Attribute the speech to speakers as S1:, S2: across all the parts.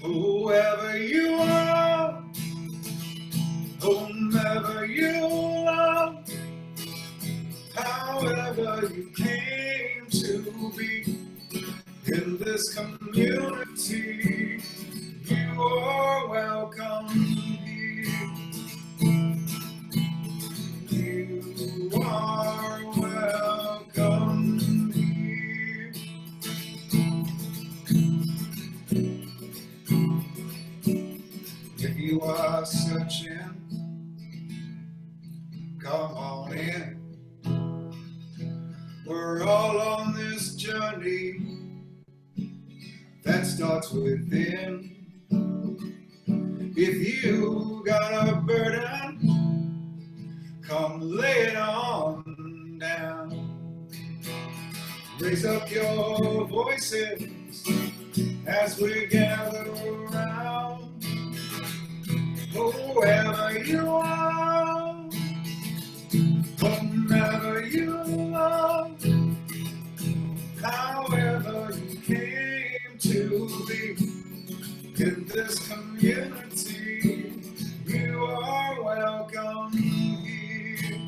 S1: Whoever you are, whomever you love, however you came to be in this community, you are welcome here. You are welcome here. If you are searching, come on in. We're all on this journey that starts within. If you got a burden, come lay it on down. Raise up your voices as we gather around. Whoever you are, whomever you love, however you came to be in this community, you are welcome here.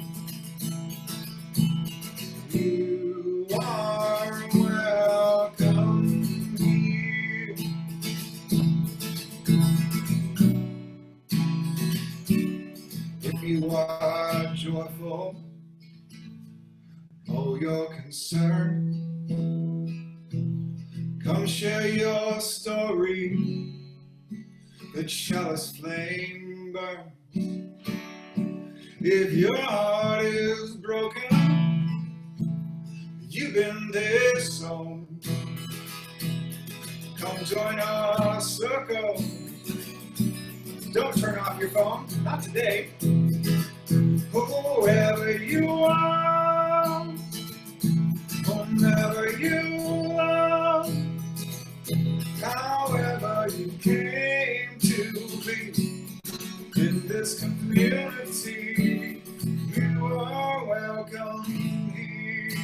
S1: You are welcome here. If you are joyful, oh, you're concerned, come share your story. That shallowest flame burn. If your heart is broken, you've been disowned, come join our circle. Don't turn off your phone, not today. Whoever you are, whomever you love, however you came to be in this community, you are welcome here.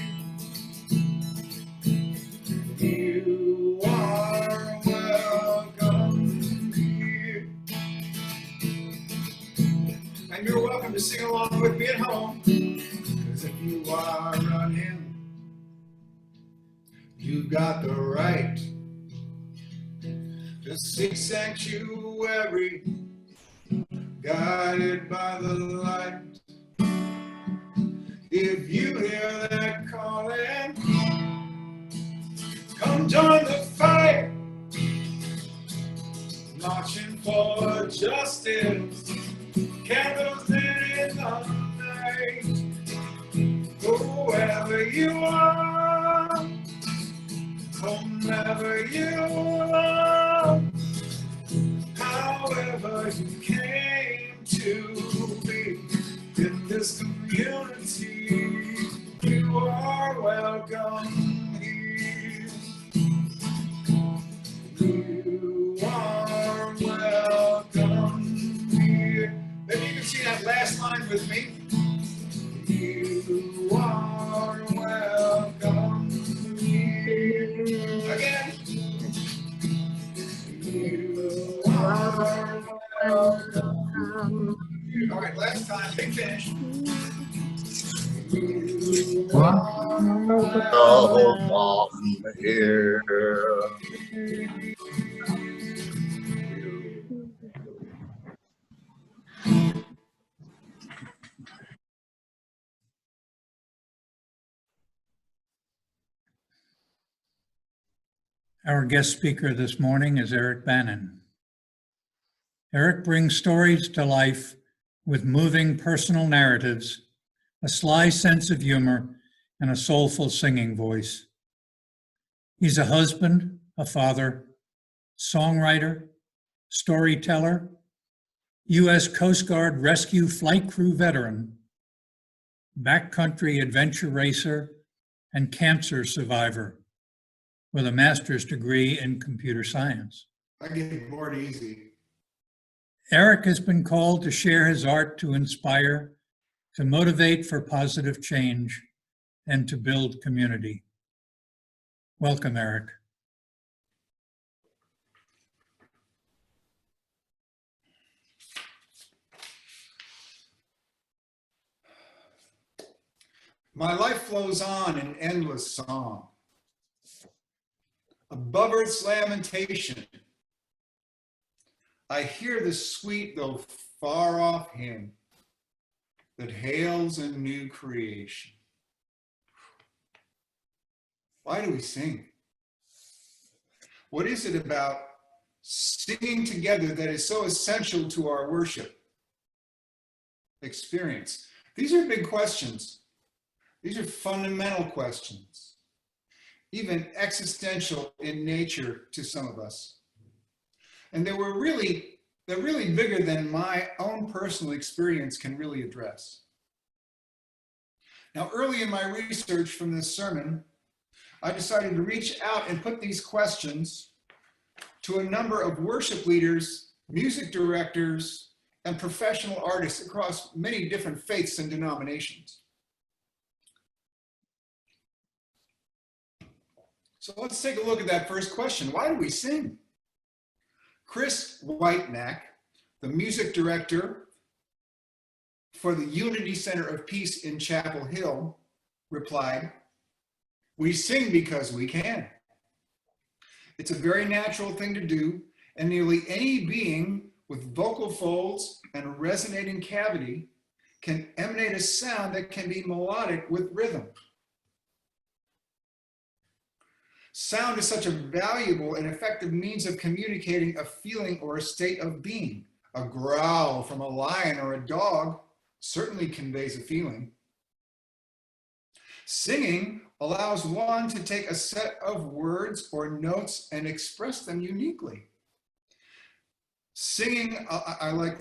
S1: You are welcome here. And you're welcome to sing along with me at home, because if you are running, you've got the right to seek sanctuary, guided by the light. If you hear that calling, come join the fight, marching for justice, candles in the night. Whoever you are, whomever you love, however you came to be in this community, you are welcome here. You are welcome here. Maybe you can see that last line with me. You are welcome here. Again. You are welcome. All right, last time, big finish. You are welcome
S2: here.
S3: Our guest speaker this morning is Eric Bannan. Eric brings stories to life with moving personal narratives, a sly sense of humor, and a soulful singing voice. He's a husband, a father, songwriter, storyteller, U.S. Coast Guard rescue flight crew veteran, backcountry adventure racer, and cancer survivor with a master's degree in computer science.
S1: I get bored easy.
S3: Eric has been called to share his art to inspire, to motivate for positive change, and to build community. Welcome, Eric.
S1: My life flows on in endless song. Above earth's lamentation, I hear the sweet though far off hymn that hails a new creation. Why do we sing? What is it about singing together that is so essential to our worship experience? These are big questions. These are fundamental questions, even existential in nature to some of us. And they're really bigger than my own personal experience can really address. Now, early in my research from this sermon, I decided to reach out and put these questions to a number of worship leaders, music directors, and professional artists across many different faiths and denominations. So let's take a look at that first question. Why do we sing? Chris Whitenack, the music director for the Unity Center of Peace in Chapel Hill, replied, "We sing because we can. It's a very natural thing to do, and nearly any being with vocal folds and a resonating cavity can emanate a sound that can be melodic with rhythm. Sound is such a valuable and effective means of communicating a feeling or a state of being. A growl from a lion or a dog certainly conveys a feeling. Singing allows one to take a set of words or notes and express them uniquely. Singing, I like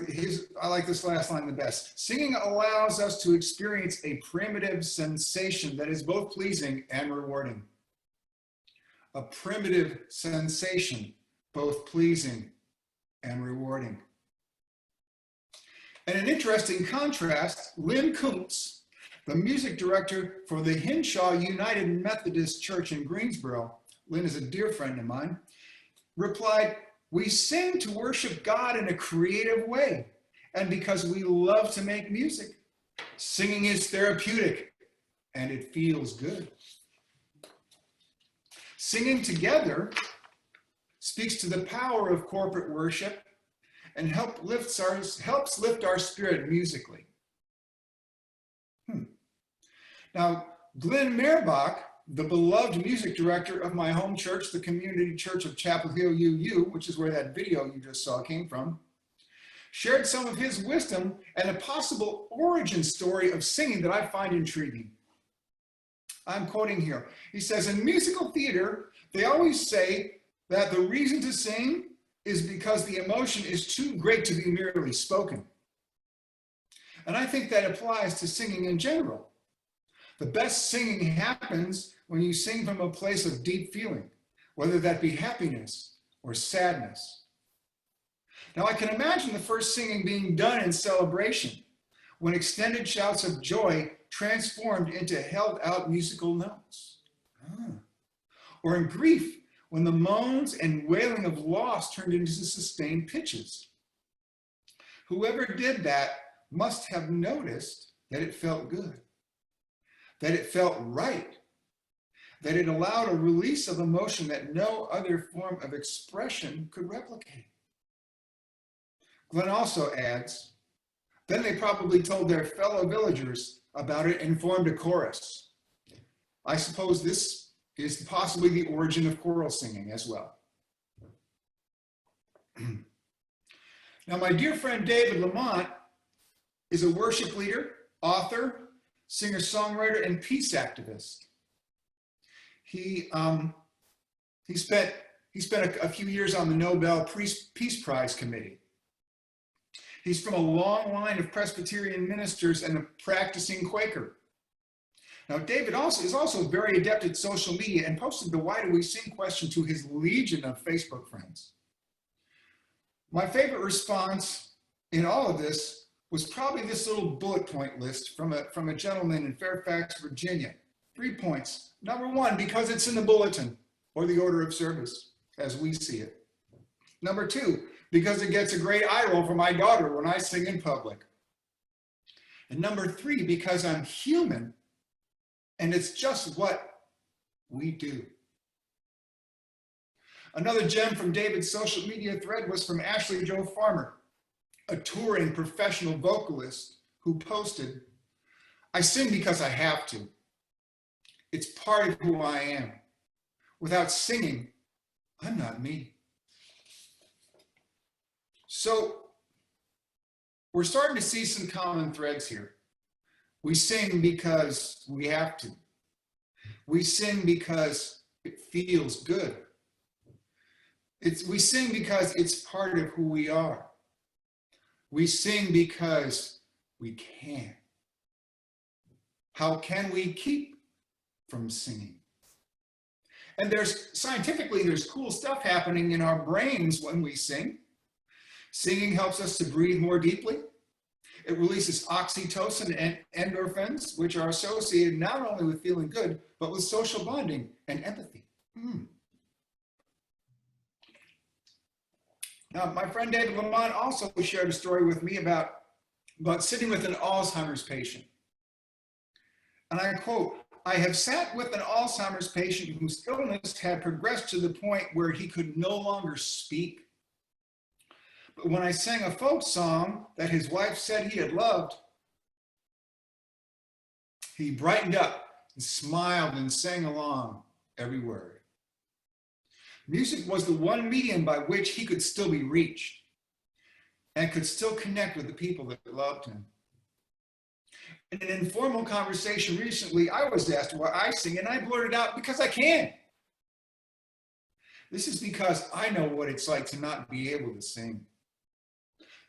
S1: this last line the best. Singing allows us to experience a primitive sensation that is both pleasing and rewarding. A primitive sensation, both pleasing and rewarding. And an interesting contrast, Lynn Kuntz, the music director for the Hinshaw United Methodist Church in Greensboro, Lynn is a dear friend of mine, replied, "We sing to worship God in a creative way, and because we love to make music. Singing is therapeutic, and it feels good." Singing together speaks to the power of corporate worship and helps lift our spirit musically. Now, Glenn Meerbach, the beloved music director of my home church, the Community Church of Chapel Hill UU, which is where that video you just saw came from, shared some of his wisdom and a possible origin story of singing that I find intriguing. I'm quoting here. He says, "In musical theater, they always say that the reason to sing is because the emotion is too great to be merely spoken. And I think that applies to singing in general. The best singing happens when you sing from a place of deep feeling, whether that be happiness or sadness." Now, I can imagine the first singing being done in celebration, when extended shouts of joy transformed into held out musical notes. Or in grief, when the moans and wailing of loss turned into sustained pitches. Whoever did that must have noticed that it felt good, that it felt right, that it allowed a release of emotion that no other form of expression could replicate. Glenn also adds, then they probably told their fellow villagers about it and formed a chorus. I suppose this is possibly the origin of choral singing as well. Now, my dear friend David Lamont is a worship leader, author, singer-songwriter, and peace activist. He spent a few years on the Nobel Peace Prize Committee. He's from a long line of Presbyterian ministers and a practicing Quaker. Now, David is also very adept at social media and posted the "Why Do We Sing" question to his legion of Facebook friends. My favorite response in all of this was probably this little bullet point list from a gentleman in Fairfax, Virginia. 3 points. Number one, because it's in the bulletin or the order of service as we see it. Number two, because it gets a great eye roll from my daughter when I sing in public. And number three, because I'm human And it's just what we do. Another gem from David's social media thread was from Ashley Jo Farmer, a touring professional vocalist who posted, "I sing because I have to. It's part of who I am. Without singing, I'm not me." So we're starting to see some common threads here. We sing because we have to. We sing because it feels good. We sing because it's part of who we are. We sing because we can. How can we keep from singing? And scientifically, there's cool stuff happening in our brains when we sing. Singing helps us to breathe more deeply. It releases oxytocin and endorphins, which are associated not only with feeling good, but with social bonding and empathy. Now, my friend David Lamont also shared a story with me about sitting with an Alzheimer's patient. And I quote, "I have sat with an Alzheimer's patient whose illness had progressed to the point where he could no longer speak. But when I sang a folk song that his wife said he had loved, he brightened up and smiled and sang along every word. Music was the one medium by which he could still be reached and could still connect with the people that loved him." In an informal conversation recently, I was asked why I sing, and I blurted out, "Because I can." This is because I know what it's like to not be able to sing,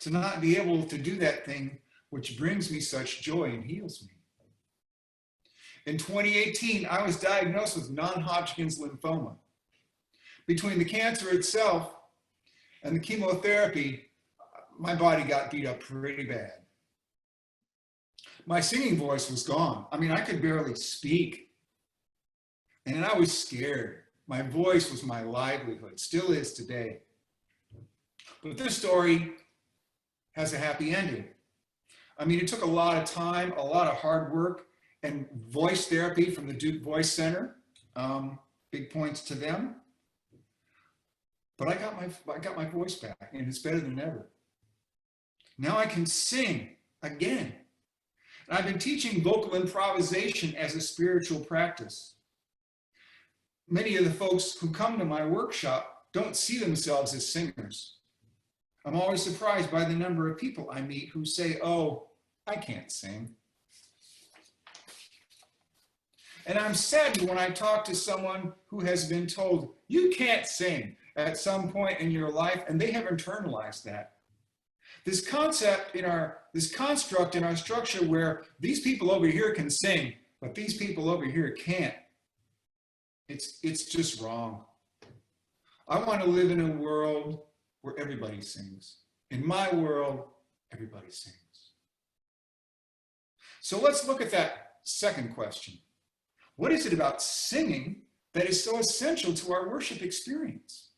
S1: to not be able to do that thing which brings me such joy and heals me. In 2018, I was diagnosed with non-Hodgkin's lymphoma. Between the cancer itself and the chemotherapy, my body got beat up pretty bad. My singing voice was gone. I mean, I could barely speak. And I was scared. My voice was my livelihood, still is today. But this story has a happy ending. I mean, it took a lot of time, a lot of hard work, and voice therapy from the Duke Voice Center. Big points to them. But I got my voice back, and it's better than ever. Now I can sing again. And I've been teaching vocal improvisation as a spiritual practice. Many of the folks who come to my workshop don't see themselves as singers. I'm always surprised by the number of people I meet who say, "Oh, I can't sing." And I'm saddened when I talk to someone who has been told, "You can't sing," at some point in your life, and they have internalized that. This construct in our structure where these people over here can sing, but these people over here can't. It's just wrong. I want to live in a world where everybody sings. In my world, everybody sings. So let's look at that second question. What is it about singing that is so essential to our worship experience?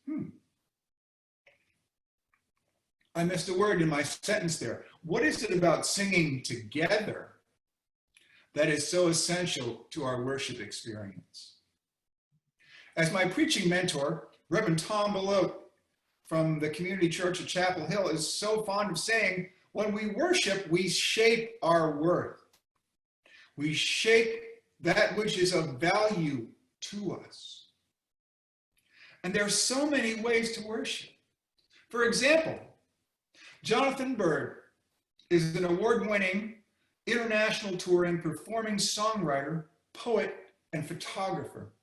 S1: I missed a word in my sentence there. What is it about singing together that is so essential to our worship experience? As my preaching mentor, Reverend Tom Belote from the Community Church of Chapel Hill is so fond of saying, when we worship, we shape our worth. We shape that which is of value to us. And there are so many ways to worship. For example, Jonathan Byrd is an award-winning, international touring, performing songwriter, poet, and photographer.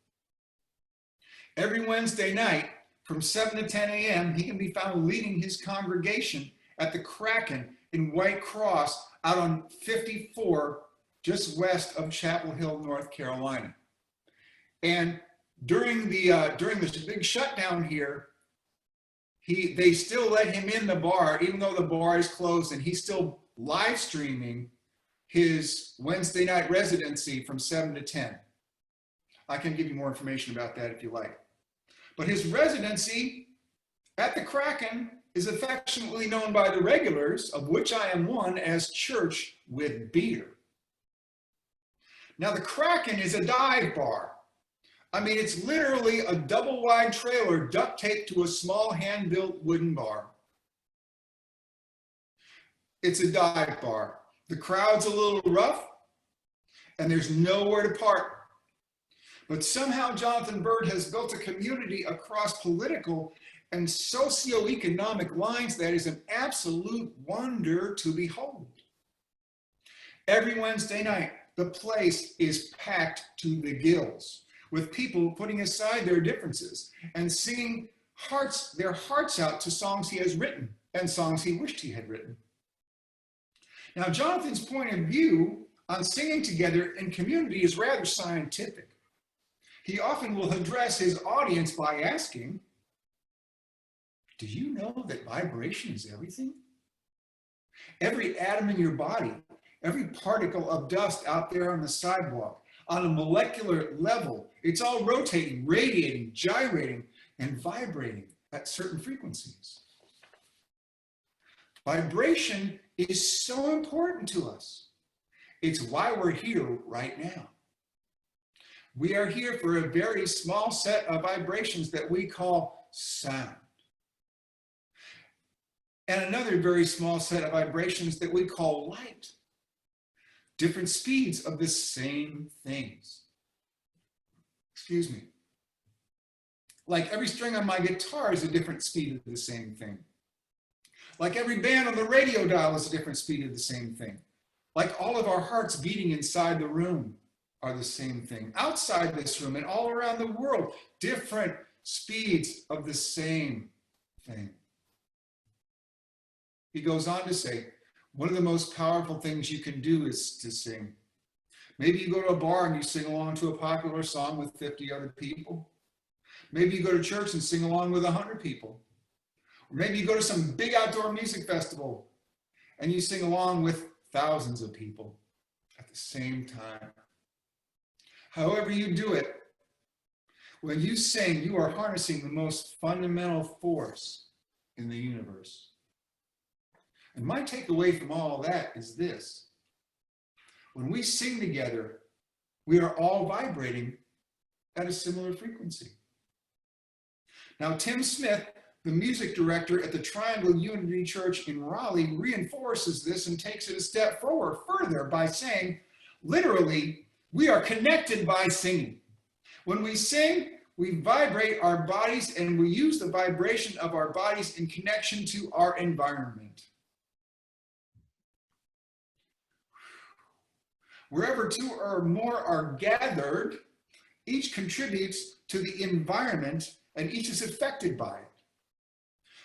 S1: Every Wednesday night from 7 to 10 a.m., he can be found leading his congregation at the Kraken in White Cross out on 54, just west of Chapel Hill, North Carolina. And during this big shutdown here, they still let him in the bar, even though the bar is closed, and he's still live streaming his Wednesday night residency from 7 to 10. I can give you more information about that if you like. But his residency at the Kraken is affectionately known by the regulars, of which I am one, as Church with Beer. Now the Kraken is a dive bar. I mean, it's literally a double wide trailer duct taped to a small hand-built wooden bar. It's a dive bar. The crowd's a little rough and there's nowhere to park. But somehow Jonathan Bird has built a community across political and socioeconomic lines that is an absolute wonder to behold. Every Wednesday night, the place is packed to the gills with people putting aside their differences and singing their hearts out to songs he has written and songs he wished he had written. Now, Jonathan's point of view on singing together in community is rather scientific. He often will address his audience by asking, do you know that vibration is everything? Every atom in your body, every particle of dust out there on the sidewalk, on a molecular level, it's all rotating, radiating, gyrating, and vibrating at certain frequencies. Vibration is so important to us. It's why we're here right now. We are here for a very small set of vibrations that we call sound. And another very small set of vibrations that we call light. Different speeds of the same things. Excuse me. Like every string on my guitar is a different speed of the same thing. Like every band on the radio dial is a different speed of the same thing. Like all of our hearts beating inside the room are the same thing. Outside this room and all around the world, different speeds of the same thing. He goes on to say, one of the most powerful things you can do is to sing. Maybe you go to a bar and you sing along to a popular song with 50 other people. Maybe you go to church and sing along with 100 people. Or maybe you go to some big outdoor music festival and you sing along with thousands of people at the same time. However you do it, when you sing, you are harnessing the most fundamental force in the universe. And my takeaway from all that is this. When we sing together, we are all vibrating at a similar frequency. Now, Tim Smith, the music director at the Triangle Unity Church in Raleigh, reinforces this and takes it a step further by saying, literally, we are connected by singing. When we sing, we vibrate our bodies and we use the vibration of our bodies in connection to our environment. Wherever two or more are gathered, each contributes to the environment and each is affected by it.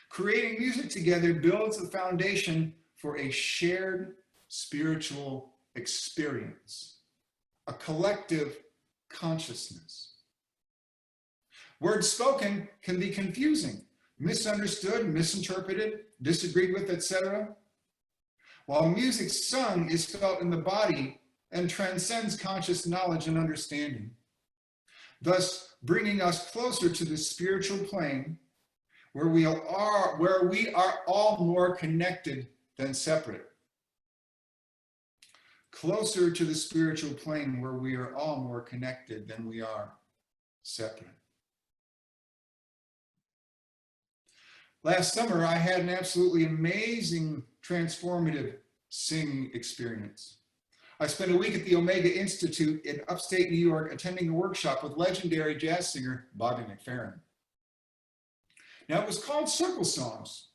S1: Creating music together builds the foundation for a shared spiritual experience, a collective consciousness. Words spoken can be confusing, misunderstood, misinterpreted, disagreed with, etc. While music sung is felt in the body and transcends conscious knowledge and understanding, thus bringing us closer to the spiritual plane where we are all more connected than separate. Closer to the spiritual plane where we are all more connected than we are separate. Last summer, I had an absolutely amazing, transformative singing experience. I spent a week at the Omega Institute in upstate New York attending a workshop with legendary jazz singer Bobby McFerrin. Now, it was called Circle Songs.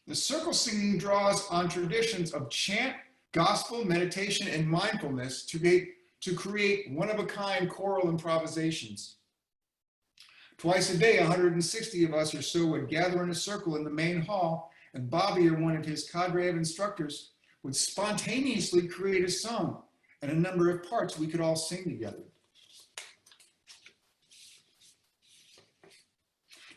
S1: The circle singing draws on traditions of chant, gospel, meditation, and mindfulness to create one-of-a-kind choral improvisations. Twice a day, 160 of us or so would gather in a circle in the main hall, and Bobby or one of his cadre of instructors would spontaneously create a song and a number of parts we could all sing together.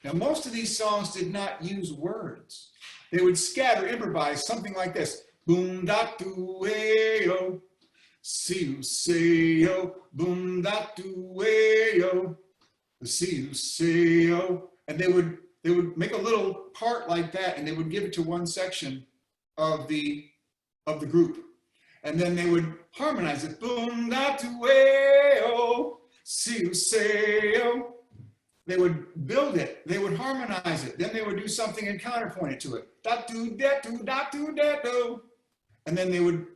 S1: Now, most of these songs did not use words. They would scatter, improvise, something like this. Boom da do way yo, see you say yo, boom da do way yo, see you say yo. And they would make a little part like that, and they would give it to one section of the group. And then they would harmonize it. Boom, da, tu, way-o, see you say-o. They would build it. They would harmonize it. Then they would do something and counterpoint it to it. Da, do, da, do, da, do, da, do. And then they would,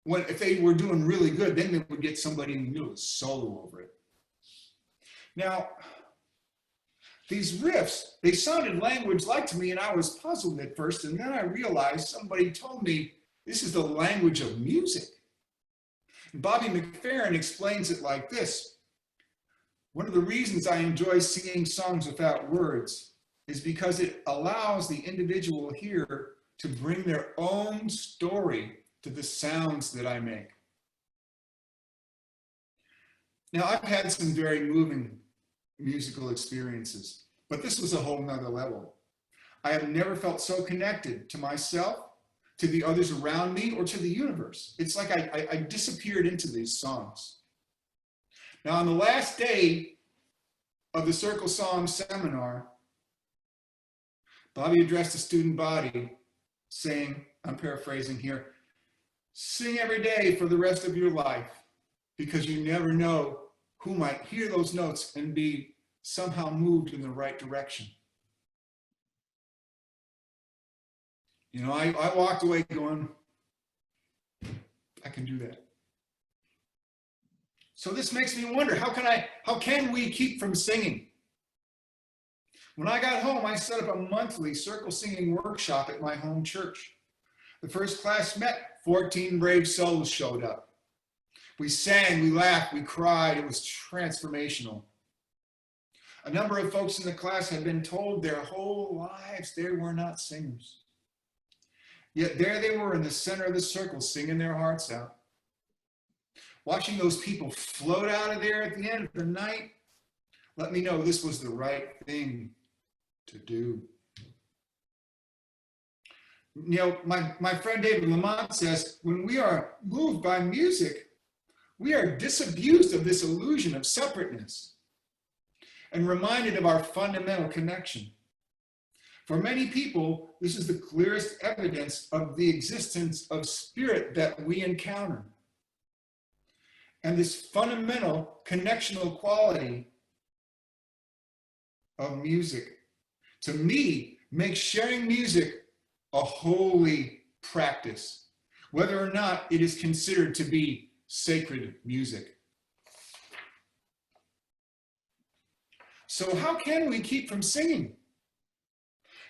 S1: if they were doing really good, then they would get somebody in the middle to solo over it. Now, these riffs, they sounded language-like to me, and I was puzzled at first, and then I realized somebody told me this is the language of music. And Bobby McFerrin explains it like this. One of the reasons I enjoy singing songs without words is because it allows the individual here to bring their own story to the sounds that I make. Now, I've had some very moving musical experiences, but this was a whole nother level. I have never felt so connected to myself, to the others around me, or to the universe. It's like I disappeared into these songs. Now, on the last day of the Circle Song Seminar, Bobby addressed the student body saying, I'm paraphrasing here, sing every day for the rest of your life, because you never know who might hear those notes and be somehow moved in the right direction. You know, I walked away going, I can do that. So this makes me wonder, how can we keep from singing? When I got home, I set up a monthly circle singing workshop at my home church. The first class met, 14 brave souls showed up. We sang, we laughed, we cried. It was transformational. A number of folks in the class had been told their whole lives they were not singers. Yet there they were in the center of the circle, singing their hearts out. Watching those people float out of there at the end of the night, let me know this was the right thing to do. You know, my friend David Lamont says, when we are moved by music, we are disabused of this illusion of separateness and reminded of our fundamental connection. For many people, this is the clearest evidence of the existence of spirit that we encounter. And this fundamental connectional quality of music, to me, makes sharing music a holy practice, whether or not it is considered to be sacred music. So how can we keep from singing?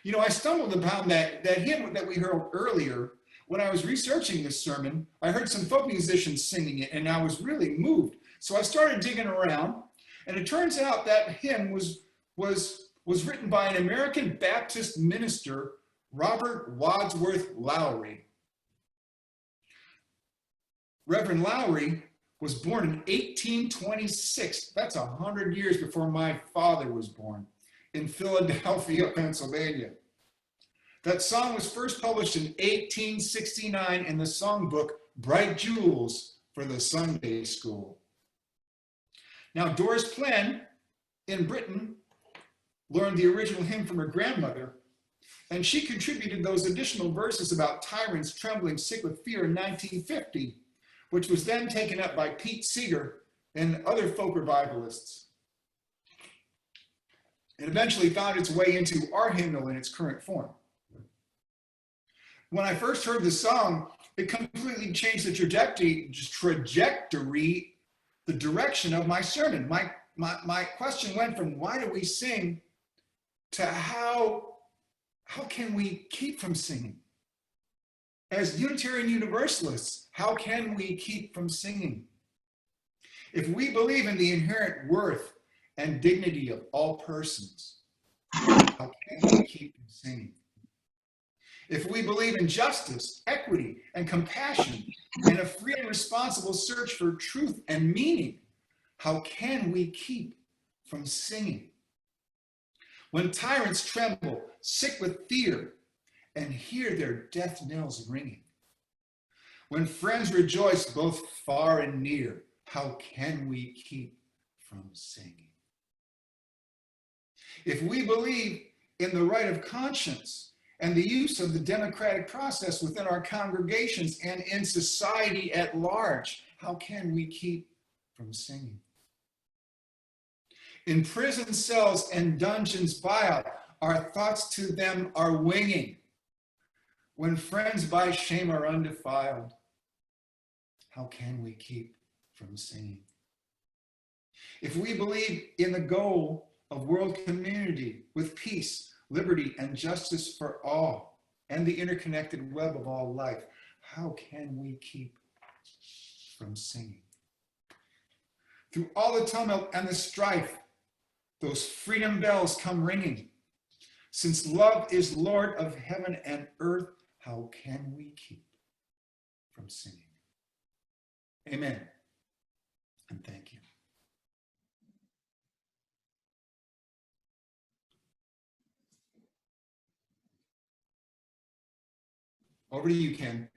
S1: You know, I stumbled upon that hymn that we heard earlier. When I was researching this sermon, I heard some folk musicians singing it, and I was really moved. So I started digging around, and it turns out that hymn was written by an American Baptist minister, Robert Wadsworth Lowry. Reverend Lowry was born in 1826. That's 100 years before my father was born, in Philadelphia, Pennsylvania. That song was first published in 1869 in the songbook Bright Jewels for the Sunday School. Now, Doris Plen in Britain learned the original hymn from her grandmother, and she contributed those additional verses about tyrants trembling sick with fear in 1950, which was then taken up by Pete Seeger and other folk revivalists. It eventually found its way into our hymnal in its current form. When I first heard the song, it completely changed the trajectory, the direction of my sermon. My question went from why do we sing to how can we keep from singing? As Unitarian Universalists, how can we keep from singing? If we believe in the inherent worth and dignity of all persons, how can we keep from singing? If we believe in justice, equity, and compassion, and a free and responsible search for truth and meaning, how can we keep from singing? When tyrants tremble, sick with fear, and hear their death knells ringing. When friends rejoice both far and near, how can we keep from singing? If we believe in the right of conscience and the use of the democratic process within our congregations and in society at large, how can we keep from singing? In prison cells and dungeons vile, our thoughts to them are winging. When friends by shame are undefiled, how can we keep from singing? If we believe in the goal of world community with peace, liberty, and justice for all, and the interconnected web of all life, how can we keep from singing? Through all the tumult and the strife, those freedom bells come ringing. Since love is Lord of heaven and earth, how can we keep from singing? Amen. And thank you. Over to you, Ken.